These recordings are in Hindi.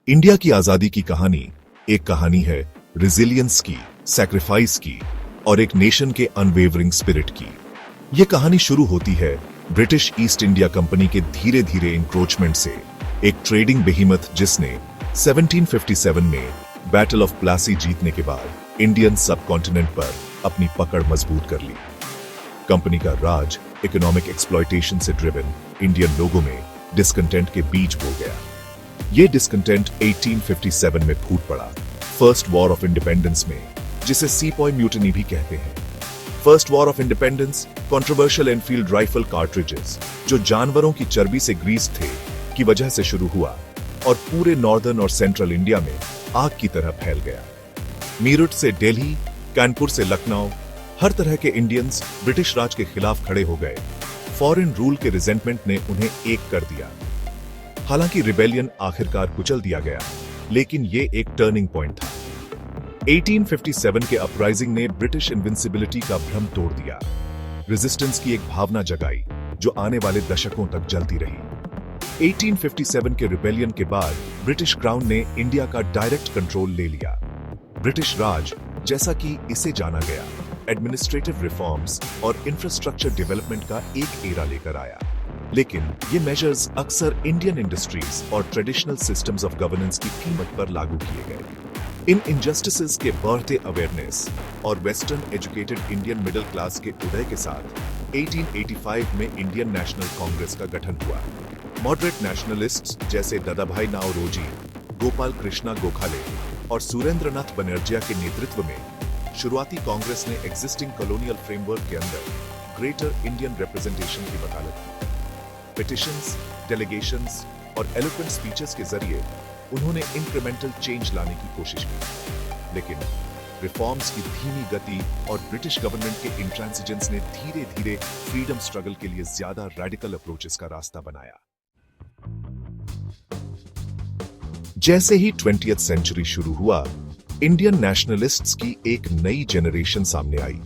इंडिया की आजादी की कहानी एक कहानी है रिजिलियंस की, सैक्रिफाइस की और एक नेशन के अनवेवरिंग स्पिरिट की। यह कहानी शुरू होती है ब्रिटिश ईस्ट इंडिया कंपनी के धीरे धीरे इंक्रोचमेंट से, एक ट्रेडिंग बेहिमथ जिसने 1757 में बैटल ऑफ प्लासी जीतने के बाद इंडियन सब कॉन्टिनेंट पर अपनी पकड़ मजबूत कर ली। कंपनी का राज इकोनॉमिक एक्सप्लॉयटेशन से ड्रिवन इंडियन लोगों में डिस्कंटेंट के बीज बो गया। ये डिस्कंटेंट 1857 में फूट पड़ा, फर्स्ट वॉर ऑफ इंडिपेंडेंस में, जिसे सीपॉय म्यूटिनी भी कहते हैं। First war of independence controversial Enfield rifle cartridges जो जानवरों की चर्बी से ग्रीस थे की वजह से शुरू हुआ और पूरे नॉर्दर्न और सेंट्रल इंडिया में आग की तरह फैल गया। मीरठ से दिल्ली, कानपुर से लखनऊ, हर तरह के इंडियंस ब्रिटिश राज के खिलाफ खड़े हो गए। फॉरेन रूल के रिजेंटमेंट ने उन्हें एक कर दिया। हालांकि रिबेलियन आखिरकार कुचल दिया गया, लेकिन ये एक टर्निंग पॉइंट था। 1857 के अपराइजिंग ने ब्रिटिश इनविंसिबिलिटी का भ्रम तोड़ दिया, रेजिस्टेंस की एक भावना जगाई जो आने वाले दशकों तक जलती रही। 1857 के रिबेलियन के बाद ब्रिटिश क्राउन ने इंडिया का डायरेक्ट कंट्रोल ले लिया। ब्रिटिश राज जैसा कि इसे जाना गया, एडमिनिस्ट्रेटिव रिफॉर्म्स और इंफ्रास्ट्रक्चर डेवलपमेंट का एक एरा लेकर आया। लेकिन ये मेजर्स अक्सर इंडियन इंडस्ट्रीज और ट्रेडिशनल सिस्टम्स ऑफ गवर्नेंस की कीमत पर लागू किए गए। इन इनजस्टिसेस के बढ़ते अवेयरनेस और western educated Indian middle class के उदय के साथ 1885 में इंडियन नेशनल कांग्रेस का गठन हुआ। मॉडरेट नेशनलिस्ट्स जैसे दादाभाई नाओरोजी, गोपाल कृष्णा गोखले और सुरेंद्रनाथ बनर्जिया के नेतृत्व में शुरुआती कांग्रेस ने एग्जिस्टिंग कॉलोनियल फ्रेमवर्क के अंदर ग्रेटर इंडियन रिप्रेजेंटेशन की वकालत की। पिटिशंस, डेलीगेशंस और एलोक्वेंट स्पीचेस के जरिए उन्होंने इंक्रीमेंटल चेंज लाने की कोशिश की, लेकिन रिफॉर्म्स की धीमी गति और ब्रिटिश गवर्नमेंट के इंट्रांसिजेंस ने धीरे धीरे फ्रीडम स्ट्रगल के लिए ज्यादा रेडिकल अप्रोचेस का रास्ता बनाया। जैसे ही 20th सेंचुरी शुरू हुआ, इंडियन नेशनलिस्ट्स की एक नई जनरेशन सामने आई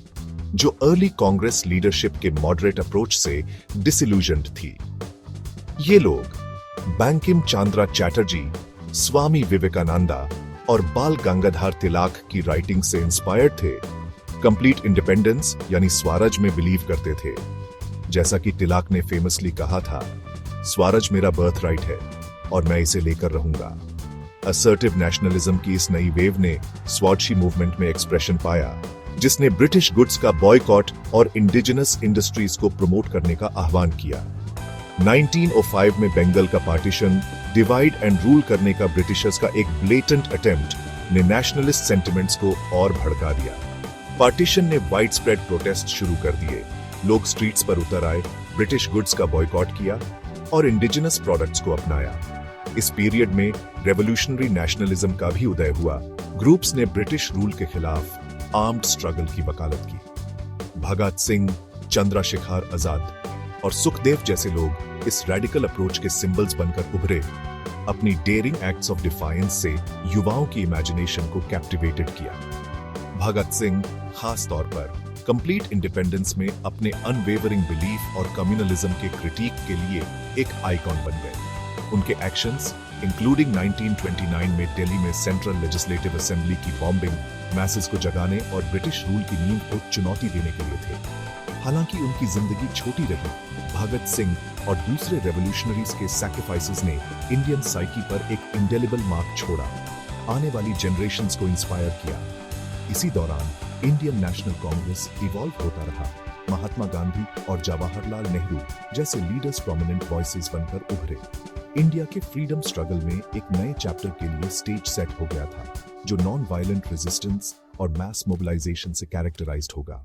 जो अर्ली कांग्रेस लीडरशिप के मॉडरेट अप्रोच से डिसिल्यूजन्ड थी। ये लोग बैंकिम चंद्रा चैटर्जी, स्वामी विवेकानंदा और बाल गंगाधर तिलक की राइटिंग से इंस्पायर्ड थे। कंप्लीट इंडिपेंडेंस यानी स्वराज में बिलीव करते थे। जैसा कि तिलक ने फेमसली कहा था, स्वराज मेरा बर्थ राइट है और मैं इसे लेकर रहूंगा। असर्टिव नेशनलिज्म की इस नई वेव ने स्वदेशी मूवमेंट में एक्सप्रेशन पाया, जिसने ब्रिटिश गुड्स का बॉयकॉट और इंडिजिनस इंडस्ट्रीज को प्रमोट करने का आह्वान किया। 1905 में बंगाल का पार्टीशन, डिवाइड एंड रूल करने का ब्रिटिशर्स का एक ब्लेटेंट अटेम्प्ट ने नेशनलिस्ट सेंटिमेंट्स को और भड़का दिया। पार्टीशन ने वाइड स्प्रेड प्रोटेस्ट शुरू कर दिए। लोग स्ट्रीट्स पर उतर आए, ब्रिटिश गुड्स का बॉयकॉट किया और इंडिजिनस प्रोडक्ट्स को अपनाया। इस पीरियड में रेवोल्यूशनरी नेशनलिज्म का भी उदय हुआ। ग्रुप्स ने ब्रिटिश रूल के खिलाफ आर्म्ड स्ट्रगल की वकालत की। भगत सिंह, चंद्रशेखर आजाद और सुखदेव जैसे लोग इस रेडिकल अप्रोच के सिंबल्स बनकर उभरे। अपनी डेयरिंग एक्ट्स ऑफ डिफायंस से युवाओं की इमेजिनेशन को कैप्टिवेटेड किया। भगत सिंह खास तौर पर कंप्लीट इंडिपेंडेंस में अपने अनवेवरिंग बिलीफ और कम्युनलिज्म के क्रिटिक के लिए एक आइकॉन बन गए। उनके एक्शंस इंक्लूडिंग 1929 में दिल्ली में सेंट्रल लेजिस्लेटिव असेंबली की बॉम्बिंग, मैसेज को जगाने और ब्रिटिश रूल की नींव को चुनौती देने के लिए थे। हालांकि उनकी जिंदगी छोटी रही, भगत सिंह और दूसरे रेवोल्यूशनरीज के सैक्रिफाइसेस ने इंडियन साइकी पर एक इंडेलिबल मार्क छोड़ा, आने वाली जनरेशंस को इंस्पायर किया। इसी दौरान इंडियन नेशनल कांग्रेस इवॉल्व होता रहा। महात्मा गांधी और जवाहरलाल नेहरू जैसे लीडर्स प्रोमिनेंट वॉइसेस बनकर उभरे। इंडिया के फ्रीडम स्ट्रगल में एक नए चैप्टर के लिए स्टेज सेट हो गया था, जो नॉन वायलेंट रेजिस्टेंस और मैस मोबिलाइजेशन से कैरेक्टराइज्ड होगा।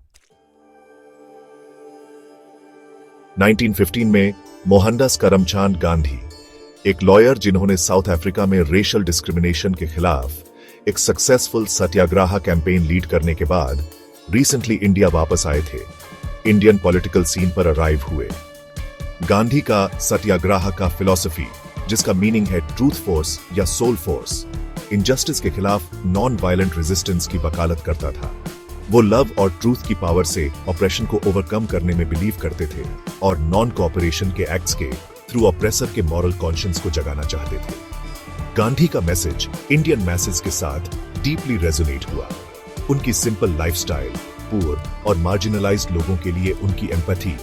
1915 में मोहनदास करमचंद गांधी, एक लॉयर जिन्होंने साउथ अफ्रीका में रेशियल डिस्क्रिमिनेशन के खिलाफ एक सक्सेसफुल सत्याग्रह कैंपेन लीड करने के बाद रिसेंटली इंडिया वापस आए थे, इंडियन पॉलिटिकल सीन पर अराइव हुए। गांधी का सत्याग्रह का फिलॉसफी, जिसका मीनिंग है ट्रूथ फोर्स या सोल फोर्स, इनजस्टिस के खिलाफ नॉन वायलेंट रेजिस्टेंस की वकालत करता था। वो लव और ट्रूथ की पावर से ऑपरेशन को ओवरकम करने में बिलीव करते थे और नॉन कोऑपरेशन के एक्ट्स के थ्रू ऑपरेसर के मॉरल कॉन्शियंस को जगाना चाहते थे। गांधी का मैसेज इंडियन मैसेज के साथ डीपली रेजोनेट हुआ। उनकी सिंपल लाइफस्टाइल, पुअर और मार्जिनलाइज्ड लोगों के लिए उनकी एम्पैथी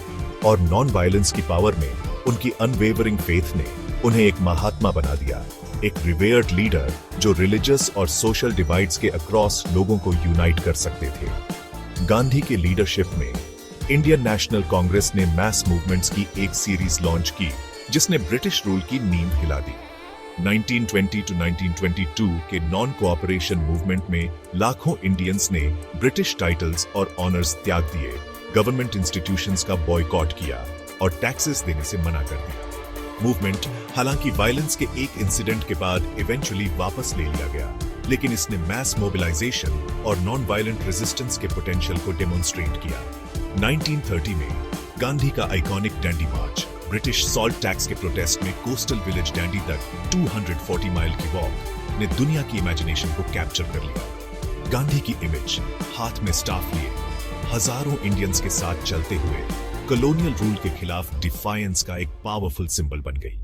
और नॉन वायलेंस की पावर में उनकी अनवेवरिंग फेथ ने उन्हें एक महात्मा बना दिया, एक रिवेयर्ड लीडर जो रिलीजियस और सोशल डिवाइड्स के अक्रॉस लोगों को यूनाइट कर सकते थे। गांधी के लीडरशिप में इंडियन नेशनल कांग्रेस ने मैस मूवमेंट्स की एक सीरीज लॉन्च की जिसने ब्रिटिश रूल की नींव हिला दी। 1920 to 1922 के नॉन कोऑपरेशन मूवमेंट में लाखों इंडियंस ने ब्रिटिश टाइटल्स और ऑनर्स त्याग दिए, गवर्नमेंट इंस्टीट्यूशंस का बॉयकॉट किया और टैक्सेस देने से मना कर दिया। मूवमेंट हालांकि वायलेंस के एक इंसिडेंट के बाद इवेंचुअली वापस ले लिया गया, लेकिन इसने मैस मोबिलाइजेशन और नॉन वायलेंट रेजिस्टेंस के पोटेंशियल को डेमोन्स्ट्रेट किया। 1930 में गांधी का आइकॉनिक डैंडी मार्च ब्रिटिश सॉल्ट टैक्स के प्रोटेस्ट में कोस्टल विलेज डैंडी तक 240 माइल की वॉक ने दुनिया की इमेजिनेशन को कैप्चर कर लिया। गांधी की इमेज हाथ में स्टाफ लिए हजारों इंडियंस के साथ चलते हुए कॉलोनियल रूल के खिलाफ डिफायंस का एक पावरफुल सिंबल बन गई।